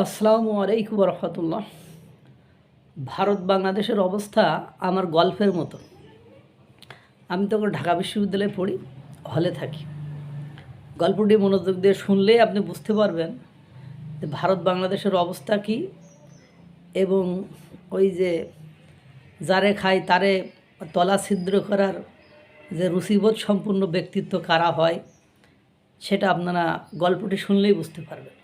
আসসালামু আলাইকুম রহমতুল্লাহ। ভারত বাংলাদেশের অবস্থা আমার গল্পের মতো। আমি তখন ঢাকা বিশ্ববিদ্যালয়ে পড়ি, হলে থাকি। গল্পটি মনোযোগ দিয়ে শুনলেই আপনি বুঝতে পারবেন যে ভারত বাংলাদেশের অবস্থা কী, এবং ওই যে যারে খায় তারে তলা ছিদ্র করার যে রুচিবোধ সম্পূর্ণ ব্যক্তিত্ব কারা হয়, সেটা আপনারা গল্পটি শুনলেই বুঝতে পারবেন।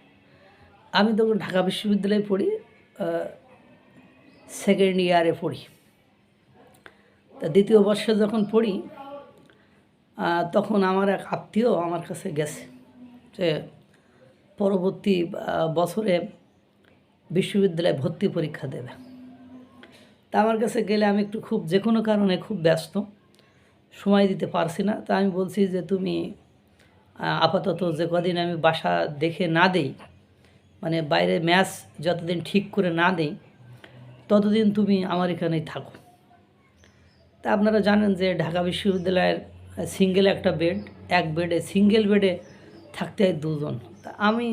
আমি তখন ঢাকা বিশ্ববিদ্যালয়ে পড়ি, সেকেন্ড ইয়ারে পড়ি। তা দ্বিতীয় বর্ষে যখন পড়ি, তখন আমার এক আত্মীয় আমার কাছে গেছে যে পরবর্তী বছরে বিশ্ববিদ্যালয়ে ভর্তি পরীক্ষা দেবে। তা আমার কাছে গেলে আমি একটু খুব যে কোনো কারণে খুব ব্যস্ত, সময় দিতে পারছি না। তা আমি বলছি যে তুমি আপাতত যে কদিন আমি বাসা দেখে না দেই, মানে বাইরে ম্যাচ যতদিন ঠিক করে না দেই ততদিন তুমি আমার এখানেই থাকো। তা আপনারা জানেন যে ঢাকা বিশ্ববিদ্যালয়ের সিঙ্গেল একটা বেড, এক বেডে সিঙ্গেল বেডে থাকতে হয় দুজন। তা আমি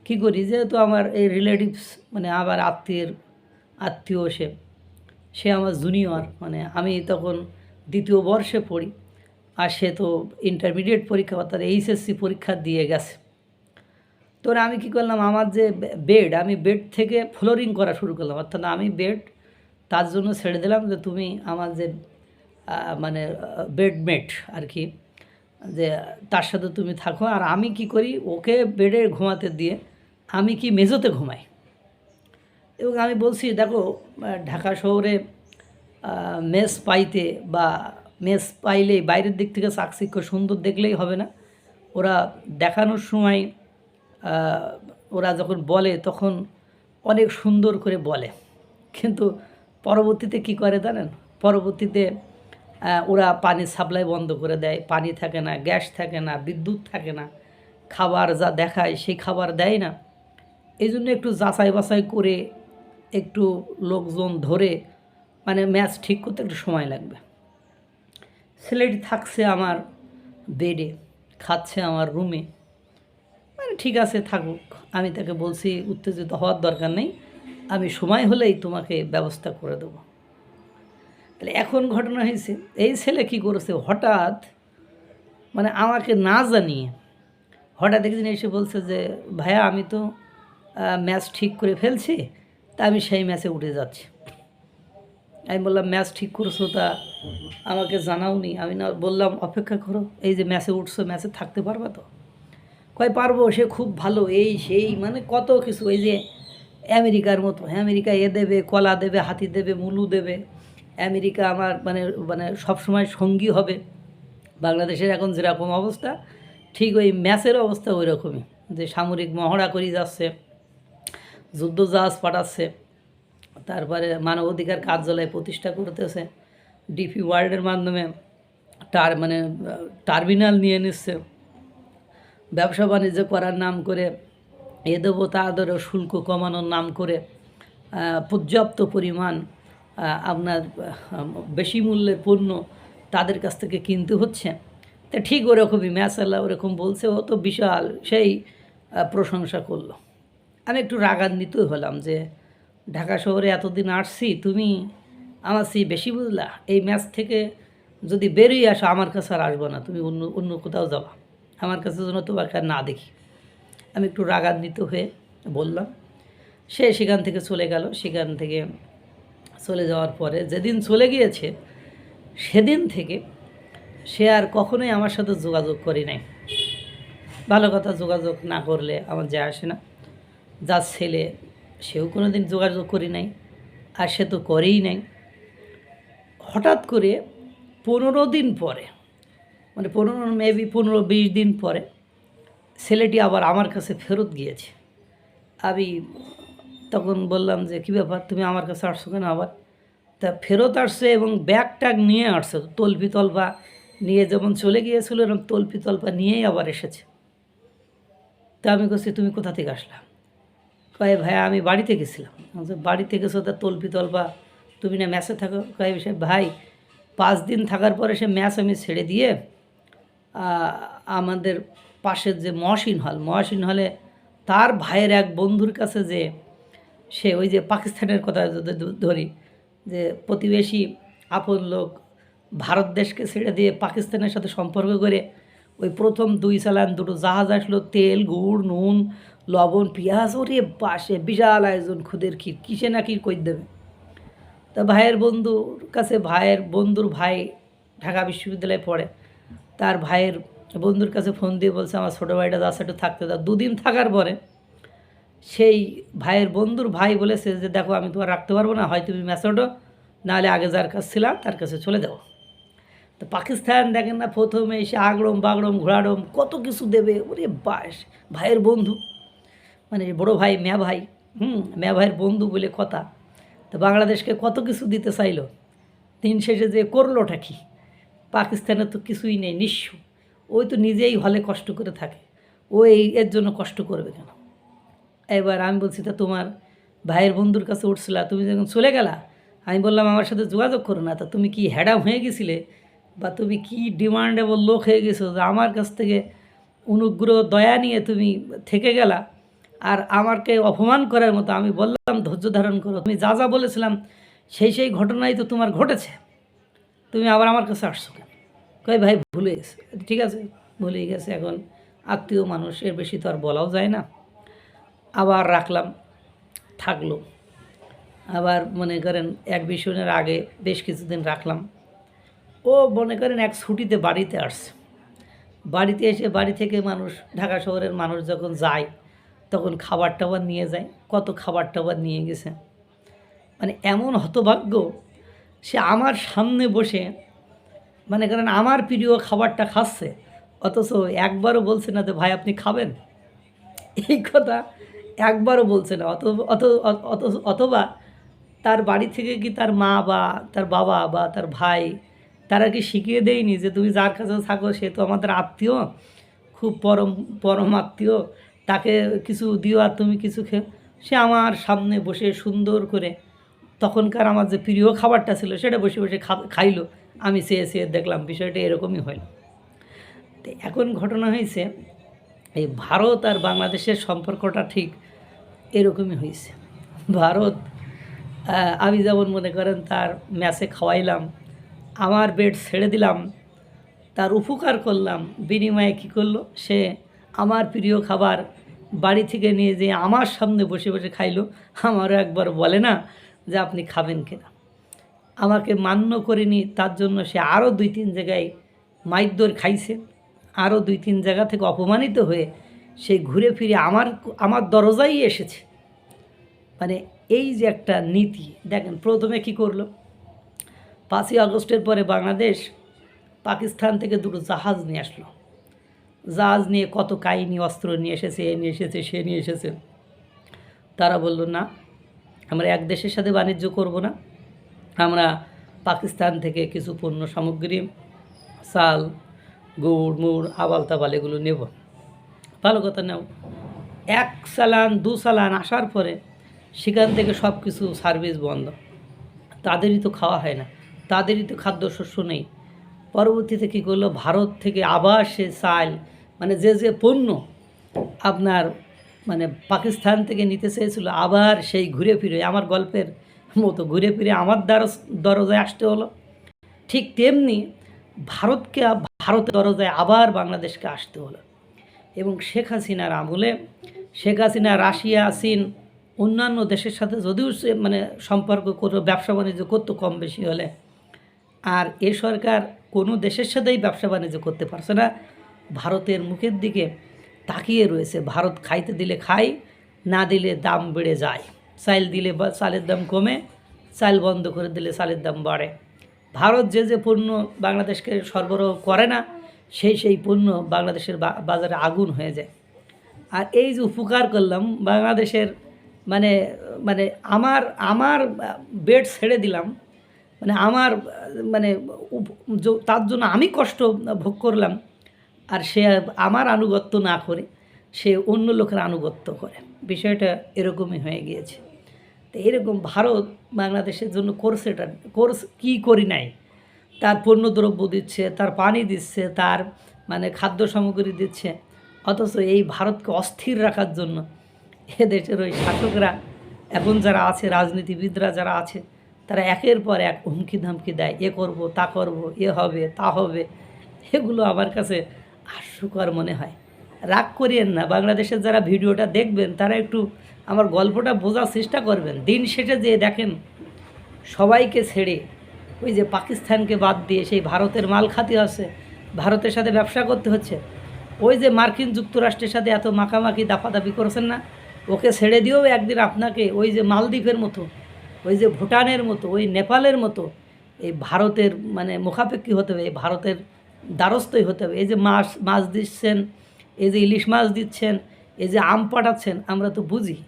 কী করি, যেহেতু আমার এই রিলেটিভস মানে আমার আত্মীয় সে আমার জুনিয়র, মানে আমি তখন দ্বিতীয় বর্ষে পড়ি, আর সে তো ইন্টারমিডিয়েট পরীক্ষা অর্থাৎ এইচএসসি পরীক্ষা দিয়ে গেছে। তো আমি কী করলাম, আমার যে বেড, আমি বেড থেকে ফ্লোরিং করা শুরু করলাম, অর্থাৎ আমি বেড তার জন্য ছেড়ে দিলাম যে তুমি আমার যে মানে বেডমেট আর কি, যে তার সাথে তুমি থাকো। আর আমি কি করি, ওকে বেডে ঘুমাতে দিয়ে আমি কি মেঝোতে ঘুমাই। এবং আমি বলছি, দেখো ঢাকা শহরে মেস পাইতে বা মেস পাইলেই বাইরের দিক থেকে চাকচিক্য সুন্দর দেখলেই হবে না, ওরা দেখানোর সময় ওরা যখন বলে তখন অনেক সুন্দর করে বলে, কিন্তু পরবর্তীতে কি করে জানেন, পরবর্তীতে ওরা পানির সাপ্লাই বন্ধ করে দেয়, পানি থাকে না, গ্যাস থাকে না, বিদ্যুৎ থাকে না, খাবার যা দেখায় সেই খাবার দেয় না। এই জন্য একটু যাচাই বাছাই করে একটু লোকজন ধরে মানে ম্যাচ ঠিক করতে একটু সময় লাগবে। ছেলেটি থাকছে আমার বেডে, খাচ্ছে আমার রুমে, মানে ঠিক আছে থাকুক। আমি তাকে বলছি উত্তেজিত হওয়ার দরকার নেই, আমি সময় হলেই তোমাকে ব্যবস্থা করে দেবো। তাহলে এখন ঘটনা হয়েছে, এই ছেলে কী করেছে, হঠাৎ মানে আমাকে না জানিয়ে হঠাৎ একদিন এসে বলছে যে ভাইয়া আমি তো ম্যাচ ঠিক করে ফেলছি, তা আমি সেই ম্যাচে উঠে যাচ্ছি। আমি বললাম ম্যাচ ঠিক করছো, তা আমাকে জানাওনি। আমি না বললাম অপেক্ষা করো, এই যে ম্যাচে উঠছো, ম্যাচে থাকতে পারবা তো? কয় পারবো, সে খুব ভালো, এই সেই মানে কত কিছু, এই যে আমেরিকার মতো, আমেরিকা এ দেবে, কলা দেবে, হাতি দেবে, মুলু দেবে, আমেরিকা আমার মানে মানে সবসময় সঙ্গী হবে। বাংলাদেশের এখন যেরকম অবস্থা, ঠিক ওই ম্যাচের অবস্থা ওই রকমই, যে সামরিক মহড়া করে যাচ্ছে, যুদ্ধজাহাজ পাঠাচ্ছে, তারপরে মানবাধিকার কার্যালয় প্রতিষ্ঠা করতেছে, ডিপি ওয়ার্ল্ডের মাধ্যমে টার্মিনাল নিয়ে নিচ্ছে, ব্যবসা বাণিজ্য করার নাম করে এ দেবো তা দেবো, শুল্ক কমানোর নাম করে পর্যাপ্ত পরিমাণ আপনার বেশি মূল্যের পণ্য তাদের কাছ থেকে কিনতে হচ্ছে। তা ঠিক ওরকমই ম্যাসাল্লাহ ওরকম বলছে, ও তো বিশাল সেই প্রশংসা করলো। আমি একটু রাগান্বিত হলাম যে ঢাকা শহরে এতদিন আসছি, তুমি আমার চেয়ে বেশি বুঝলা, এই ম্যাচ থেকে যদি বেরিয়ে আসো আমার কাছে আর আসবো না, তুমি অন্য অন্য কোথাও যাবা, আমার কাছে যেন তোমাকে আর না দেখি। আমি একটু রাগান্বিত হয়ে বললাম, সে সেখান থেকে চলে গেল। সেখান থেকে চলে যাওয়ার পরে যেদিন চলে গিয়েছে সেদিন থেকে সে আর কখনোই আমার সাথে যোগাযোগ করি নাই। ভালো কথা, যোগাযোগ না করলে আমার যায় আসে না। যার ছেলে সেও কোনো দিন যোগাযোগ করি নাই, আর সে তো করেই নাই। হঠাৎ করে 15 দিন পরে, মানে 15-20 দিন পরে ছেলেটি আবার আমার কাছে ফেরত গিয়েছে। আমি তখন বললাম যে কী ব্যাপার, তুমি আমার কাছে আসছো কেন আবার? তা ফেরত আসছে এবং ব্যাগ ট্যাগ নিয়ে আসছে, তল্পি তল্পা নিয়ে যেমন চলে গিয়েছিল এরকম তল্পি তল্পা নিয়েই আবার এসেছে। তা আমি বলছি তুমি কোথা থেকে আসলাম? কয়ে ভাইয়া আমি বাড়িতে গেছিলাম। বাড়িতে গেছো, তা তল্পি তল্পা তুমি না ম্যাচে থাকো? কয়ে সে ভাই 5 দিন থাকার পরে সে ম্যাচ আমি ছেড়ে দিয়ে আমাদের পাশের যে মহসিন হলে তার ভাইয়ের এক বন্ধুর কাছে যে সে ওই যে পাকিস্তানের কথা যদি ধরি, যে প্রতিবেশী আপন লোক ভারত দেশকে ছেড়ে দিয়ে পাকিস্তানের সাথে সম্পর্ক করে ওই প্রথম 2 চালান 2টো জাহাজ আসলো, তেল, গুড়, নুন, লবণ, পেঁয়াজ, ওরে বাসে বিশাল আয়োজন, খুদের ক্ষীর, কিসে না কি কই দেবে। তা ভাইয়ের বন্ধুর কাছে, ভাইয়ের বন্ধুর ভাই ঢাকা বিশ্ববিদ্যালয়ে পড়ে, তার ভাইয়ের বন্ধুর কাছে ফোন দিয়ে বলছে আমার ছোটো ভাইটা যাচ্ছে, একটু থাকতে দাও। 2 দিন থাকার পরে সেই ভাইয়ের বন্ধুর ভাই বলেছে যে দেখো আমি তোমার রাখতে পারবো না, হয় তুমি ম্যাসোডো, নাহলে আগে যার কাছে ছিলাম তার কাছে চলে যাও। তো পাকিস্তান দেখেন না, প্রথমে এসে আগড়ম বাগড়ম ঘোড়াডম কত কিছু দেবে, ওরে বাস, ভাইয়ের বন্ধু মানে বড় ভাই, মেয়া ভাই, মেয়া ভাইয়ের বন্ধু বলে কথা। তো বাংলাদেশকে কত কিছু দিতে চাইলো, দিন শেষে যে করলোটা কি? পাকিস্তানে তো কিছুই নেই, নিঃস্ব। ওই তো নিজেই হলে কষ্ট করে থাকে, ওই এর জন্য কষ্ট করবে কেন? এবার আমি বলছি তা তোমার ভাইয়ের বন্ধুর কাছে উঠছিলা, তুমি যখন চলে গেলা, আমি বললাম আমার সাথে যোগাযোগ করো না, তা তুমি কি হ্যাডাম হয়ে গেছিলে, বা তুমি কি ডিমান্ডেবল লোক হয়ে গেছো যে আমার কাছ থেকে অনুগ্রহ দয়া নিয়ে তুমি থেকে গেলা, আর আমাকে অপমান করার মতো? আমি বললাম ধৈর্য ধারণ করো, তুমি যা যা বলেছিলাম সেই ঘটনাই তো তোমার ঘটেছে, তুমি আবার আমার কাছে আসছো কেন? কই ভাই ভুলে গেছে। ঠিক আছে, ভুলে গেছে, এখন আত্মীয় মানুষ, এর বেশি তো আর বলাও যায় না। আবার রাখলাম, থাকলো। আবার মনে করেন অ্যাডমিশনের আগে বেশ কিছুদিন রাখলাম। ও মনে করেন এক ছুটিতে বাড়িতে আসছে, বাড়িতে এসে বাড়ি থেকে মানুষ, ঢাকা শহরের মানুষ যখন যায় তখন খাবার টাবার নিয়ে যায়, কত খাবার টাবার নিয়ে গেছে। মানে এমন হতভাগ্য, সে আমার সামনে বসে মানে করেন আমার প্রিয় খাবারটা খাচ্ছে, অথচ একবারও বলছে না যে ভাই আপনি খাবেন, এই কথা একবারও বলছে না। অথবা তার বাড়ি থেকে কি তার মা বা তার বাবা বা তার ভাই তারা কি শিখিয়ে দেয়নি যে তুমি যার কাছে থাকো সে তো আমাদের আত্মীয়, খুব পরম পরম আত্মীয়, তাকে কিছু দিও আর তুমি কিছু খেও। সে আমার সামনে বসে সুন্দর করে তখনকার আমার যে প্রিয় খাবারটা ছিল সেটা বসে বসে খাইলো, আমি চেয়ে চেয়ে দেখলাম। বিষয়টা এরকমই হয়। তো এখন ঘটনা হয়েছে, এই ভারত আর বাংলাদেশের সম্পর্কটা ঠিক এরকমই হয়েছে। ভারত, আমি যেমন মনে করেন তার ম্যাচে খাওয়াইলাম, আমার বেড ছেড়ে দিলাম, তার উপকার করলাম, বিনিময়ে কী করলো, সে আমার প্রিয় খাবার বাড়ি থেকে নিয়ে যেয়ে আমার সামনে বসে বসে খাইলো। আমারও একবার বলে না যে আপনি খাবেন কিনা। আমাকে মান্য করেনি, তার জন্য সে আরও 2-3 জায়গায় মাইর খাইছে, আরও 2-3 জায়গা থেকে অপমানিত হয়ে সে ঘুরে ফিরে আমার দরজাই এসেছে। মানে এই যে একটা নীতি দেখেন, প্রথমে কি করলো, 5ই আগস্টের পরে বাংলাদেশ পাকিস্তান থেকে 2টো জাহাজ নিয়ে আসলো, জাহাজ নিয়ে কত কাহিনী, অস্ত্র নিয়ে এসেছে, এ নিয়ে এসেছে, সে নিয়ে এসেছে। তারা বলল না, আমরা এক দেশের সাথে বাণিজ্য করব না, আমরা পাকিস্তান থেকে কিছু পণ্য সামগ্রী, চাল, গুড়, মুড়, আবাল তাবাল এগুলো নেব। ভালো কথা, নাও। 1 চালান 2 চালান আসার পরে সেখান থেকে সব কিছু সার্ভিস বন্ধ, তাদেরই তো খাওয়া হয় না, তাদেরই তো খাদ্যশস্য নেই। পরবর্তীতে কী করলো, ভারত থেকে আবার সে চাল, মানে যে পণ্য আপনার মানে পাকিস্তান থেকে নিতে চেয়েছিল, আবার সেই ঘুরে ফিরে আমার গল্পের মতো ঘুরে ফিরে আমার দরজায় আসতে হলো। ঠিক তেমনি ভারতের দরজায় আবার বাংলাদেশকে আসতে হলো। এবং শেখ হাসিনার আমলে, শেখ হাসিনা রাশিয়া, চীন, অন্যান্য দেশের সাথে যদিও সে মানে সম্পর্ক করতো, ব্যবসা বাণিজ্য করতো কম বেশি হলে, আর এ সরকার কোনো দেশের সাথেই ব্যবসা বাণিজ্য করতে পারছে না, ভারতের মুখের দিকে তাকিয়ে রয়েছে। ভারত খাইতে দিলে খায়, না দিলে দাম বেড়ে যায়, চাল দিলে চালের দাম কমে, চাল বন্ধ করে দিলে চালের দাম বাড়ে। ভারত যে পণ্য বাংলাদেশকে সরবরাহ করে না, সেই পণ্য বাংলাদেশের বাজারে আগুন হয়ে যায়। আর এই যে উপকার করলাম বাংলাদেশের, মানে মানে আমার বেড ছেড়ে দিলাম, মানে আমার মানে তার জন্য আমি কষ্ট ভোগ করলাম, আর সে আমার আনুগত্য না করে সে অন্য লোকের আনুগত্য করে। বিষয়টা এরকমই হয়ে গিয়েছে। তো এরকম ভারত বাংলাদেশের জন্য করছে, এটা কী করি নাই, তার পণ্যদ্রব্য দিচ্ছে, তার পানি দিচ্ছে, তার মানে খাদ্য সামগ্রী দিচ্ছে, অথচ এই ভারতকে অস্থির রাখার জন্য এদেশের ওই শাসকরা এখন যারা আছে, রাজনীতিবিদরা যারা আছে, তারা একের পর এক হুমকি ধামকি দেয়, এ করব, তা করব, এ হবে, তা হবে। এগুলো আমার কাছে হাস্যকর মনে হয়। রাগ করিয়েন না, বাংলাদেশের যারা ভিডিওটা দেখবেন তারা একটু আমার গল্পটা বোঝার চেষ্টা করবেন। দিন শেষে যে দেখেন সবাইকে ছেড়ে ওই যে পাকিস্তানকে বাদ দিয়ে সেই ভারতের মাল খাতে আছে, ভারতের সাথে ব্যবসা করতে হচ্ছে। ওই যে মার্কিন যুক্তরাষ্ট্রের সাথে এত মাখামাখি দাপাদাপি করেছেন না, ওকে ছেড়ে দিয়েও একদিন আপনাকে ওই যে মালদ্বীপের মতো, ওই যে ভুটানের মতো, ওই নেপালের মতো এই ভারতের মানে মুখাপেক্ষী হতে হবে, এই ভারতের দ্বারস্থই হতে হবে। এই যে মাছ দিচ্ছেন, এই যে ইলিশ মাছ দিচ্ছেন, এই যে আম পাঠাচ্ছেন, আমরা তো বুঝি।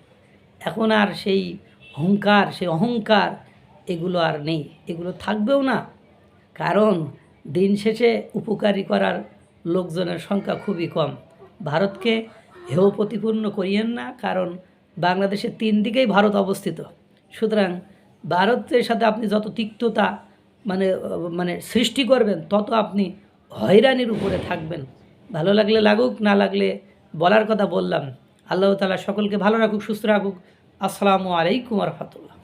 এখন আর সেই হুঙ্কার, সেই অহংকার এগুলো আর নেই, এগুলো থাকবেও না। কারণ দিন শেষে উপকারী করার লোকজনের সংখ্যা খুবই কম। ভারতকে হেয় প্রতিপন্ন করিয়েন না, কারণ বাংলাদেশের 3 দিকেই ভারত অবস্থিত। সুতরাং ভারতের সাথে আপনি যত তিক্ততা মানে মানে সৃষ্টি করবেন, তত আপনি হয়রানির উপরে থাকবেন। ভালো লাগলে লাগুক, না লাগলে বলার কথা বললাম। আল্লাহ তাআলা সকলকে ভালো রাখুক, সুস্থ রাখুক। আসসালামু আলাইকুম ওয়া রাহমাতুল্লাহ।